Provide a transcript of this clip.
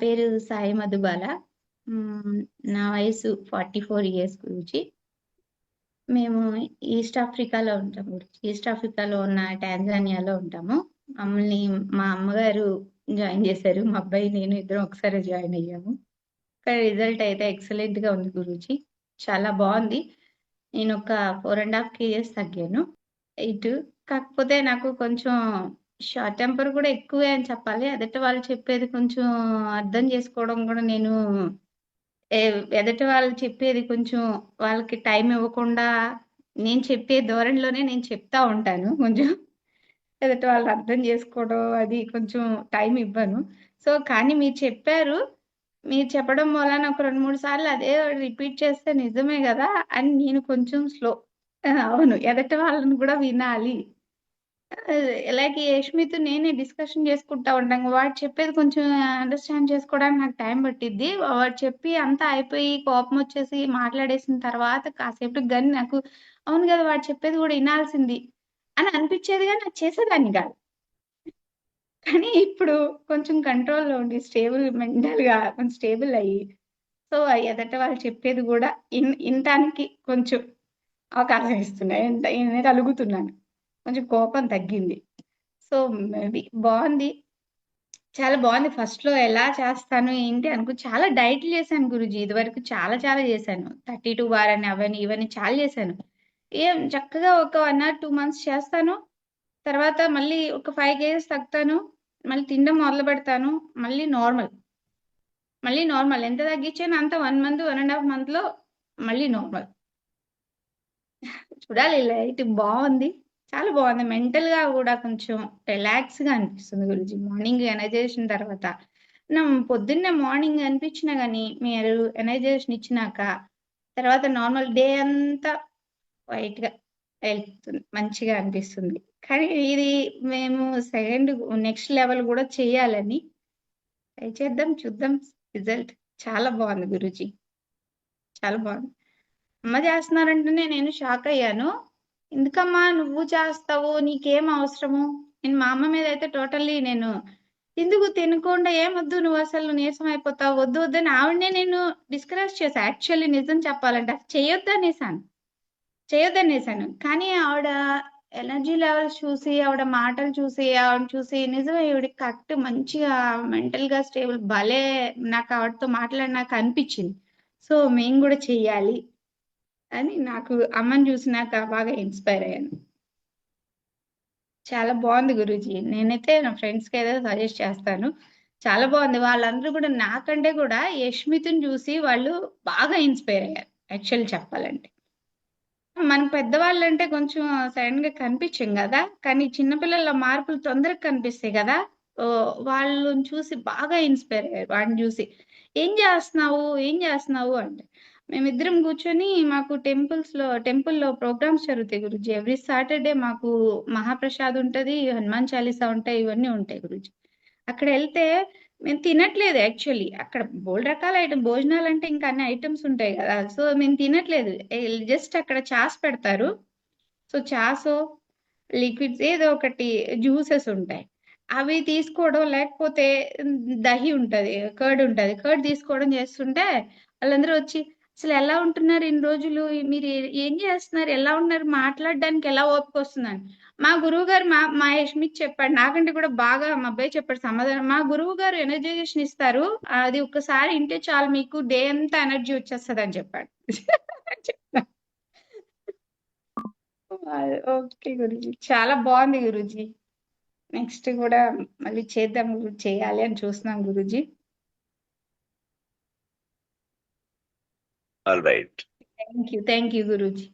పేరు సాయి మధుబాల. హ్మ్. నా వయసు 44 ఇయర్స్ గురూజీ. మేము ఈస్ట్ ఆఫ్రికాలో ఉంటాం గురూజీ. ఈస్ట్ ఆఫ్రికాలో ఉన్న టాంజానియాలో ఉంటాము. మమ్మల్ని మా అమ్మగారు జాయిన్ చేశారు. మా అబ్బాయి, నేను ఇద్దరం ఒకసారే జాయిన్ అయ్యాము. కానీ రిజల్ట్ అయితే ఎక్సలెంట్‌గా ఉంది గురూజీ. చాలా బావుంది. నేనొక 4½ కేజెస్ తగ్గాను. వెయిట్. కాకపోతే నాకు కొంచెం షార్ట్ టెంపర్ కూడా ఎక్కువే అని చెప్పాలి. ఎదుటి వాళ్ళు చెప్పేది కొంచెం అర్థం చేసుకోవడం కూడా నేను ఎ ఎదుటి వాళ్ళు చెప్పేది కొంచెం వాళ్ళకి టైం ఇవ్వకుండా నేను చెప్పే ధోరణిలోనే నేను చెప్తా ఉంటాను కొంచెం. ఎదుటి వాళ్ళు అర్థం చేసుకోవడం అది కొంచెం టైం ఇవ్వను. సో, కానీ మీరు చెప్పారు. మీరు చెప్పడం వలన ఒక 2, 3 సార్లు అదే రిపీట్ చేస్తే నిజమే గదా! అని నేను కొంచెం స్లో. అవును. ఎదుటి వాళ్ళని గూడా వినాలి. లైక్ యష్మితో నేనే డిస్కషన్ చేసుకుంటా ఉంటాం. వాడు చెప్పేది కొంచెం అండర్‌స్టాండ్ చేసుకోవడానికి నాకు టైం పట్టిద్ది. వాడు చెప్పి అంతా అయిపోయి కోపమొచ్చేసి మాట్లాడేసిన తర్వాత కాసేపటికి గాని నాకు అవును గదా! వాడు చెప్పేది గూడా ఇనాల్సింది అని అనిపిచ్చేది గానీ అది చేసేదాన్ని గాదు. కానీ ఇప్పుడు కొంచెం కంట్రోల్‌లో ఉండి మెంటల్‌గా కొంచెం స్టేబుల్ అయ్యి సో, ఎదుట వాళ్ళు చెప్పేది గూడా ఇనటానికి కొంచెం అవకాశం ఇస్తున్నా. ఇనగలుగుతున్నాను. కొంచెం కోపం తగ్గింది. సో, మేబీ బావుంది. చాలా బావుంది. ఫస్ట్‌లో ఎలా చేస్తాను, ఏంటి చాలా డైట్‌లు చేశాను గురూజీ. ఇదివరకు చాలా చాలా చేశాను. 32 బార్ అని అవని, ఇవని చాలా చేశాను. చక్కగా ఒక 1 ఆర్ 2 మంత్స్ చేస్తాను. తర్వాత మళ్ళీ ఒక 5 కేజెస్ తగ్గుతాను. మళ్ళీ తినడం మొదలుపెడతాను. మళ్ళీ నార్మల్. మళ్ళీ నార్మల్. ఎంత తగ్గించానో అంత 1 మంత్, 1 ½ మంత్‌లో మళ్ళీ నార్మల్. చూడాలి లైట్ బావుంది. చాలా బావుంది. మెంటల్‌గా గూడా కొంచెం రిలాక్స్‌గా అనిపిస్తుంది గురూజీ. మార్నింగ్ ఎనర్జైజేషన్ తర్వాత. పొద్దున్నే మార్నింగ్ అనిపించినా గాని, మీరు ఎనర్జైజేషన్ ఇచ్చినాక, తర్వాత నార్మల్ డే అంతా వైట్‌గా వెళ్తుంది. మంచిగా అనిపిస్తుంది. కానీ ఇది మేము నెక్స్ట్ లెవెల్ గూడా చేయాలని ట్రై చేద్దాం. చూద్దాం రిజల్ట్. చాలా బావుంది గురూజీ. చాలా బావుంది. అమ్మ చేస్తున్నారంటేనే నేను షాకయ్యాను. ఎందుకమ్మా నువ్వు చేస్తావు? నీకేం అవసరము? నేను మా అమ్మ మీదయితే టోటల్లీ నేను ఎందుకు తినకుండా ఏమొద్దు నువ్వసలు నీరసం అయిపోతావు. వద్దు వద్దని ఆవిడనే నేను డిస్కరేజ్ చేశా. యాక్చువల్లీ నిజం చెప్పాలంటే. చేయొద్దనేసాను. చేయొద్దనేసాను. కానీ ఆవిడ ఎనర్జీ లెవెల్స్ చూసి, ఆవిడ మాటలు చూసి, ఆవిడని చూసి నిజమే ఈవిడ కరెక్ట్ మంచిగా మెంటల్‌గా స్టేబుల్ భలే నాకు ఆవిడతో మాట్లాడినాక అనిపిచ్చింది. సో, మేము గూడా చెయ్యాలి అని నాకు అమ్మని చూసినాక బాగా ఇన్‌స్పైర్ అయ్యాను. చాలా బావుంది గురూజీ. నేనైతే నా ఫ్రెండ్స్‌కైతే సజెస్ట్ చేస్తాను. చాలా బావుంది. వాళ్ళందరూ గూడా నాకంటే గూడా యష్మితని చూసి వాళ్ళు బాగా ఇన్‌స్పైర్ అయ్యారు. యాక్చువల్లీ చెప్పాలంటే. మన పెద్దవాళ్ళంటే కొంచెం సడెన్‌గా కనిపించం గదా! కానీ చిన్న పిల్లల్లో మార్పులు తొందరగా కనిపిస్తాయి గదా! వాళ్ళని చూసి బాగా ఇన్‌స్పైర్ అయ్యారు. వాడిని చూసి. "ఏం జేస్తున్నావు? ఏం జేస్తున్నావు?" అంటే. మేమిద్దరం కూర్చొని మాకు టెంపుల్‌లో ప్రోగ్రామ్స్ జరుగుతాయి గురూజీ. ఎవ్రీ సాటర్‌డే మాకు మహాప్రసాద్ ఉంటది, హనుమాన్ చాలీసా ఉంటాయి, ఇవన్నీ ఉంటాయి గురూజీ. అక్కడెళ్తే మేము తినట్లేదు యాక్చువల్లీ. అక్కడ బోలెడు రకాల భోజనాలంటే ఇంకా అన్ని ఐటెమ్స్ ఉంటాయి గదా! సో, మేము తినట్లేదు. జస్ట్ అక్కడ చాస్ పెడతారు. సో, చాసో, లిక్విడ్స్ ఏదో ఒకటి జ్యూసెస్ ఉంటాయి. అవి తీసుకోవడం లేకపోతే దహి ఉంటది. కర్డ్ ఉంటది. కర్డ్ తీసుకోవడం చేస్తుంటే వాళ్ళందరూ వచ్చి "అసలెలా ఉంటున్నారు ఇన్ని రోజులు? మీరు ఏం చేస్తున్నారు? ఎలా ఉన్నారు? మాట్లాడడానికి ఎలా ఓపికొస్తుందని?" మా గురువుగారు మా యష్మికి చెప్పాడు. నాకంటే కూడా బాగా మా అబ్బాయి చెప్పాడు సమాధానం. మా గురువుగారు ఎనర్జైజేషన్ ఇస్తారు. అది ఒక్కసారి ఇంటే చాలు మీకు డే అంతా ఎనర్జీ వచ్చేస్తదని చెప్పాడు. చెప్పా. ఓకే గురూజీ. చాలా బావుంది గురూజీ. నెక్స్ట్ గూడా మళ్ళీ చేయాలి అని చూస్తున్నాం Guruji. All right. Thank you Guruji.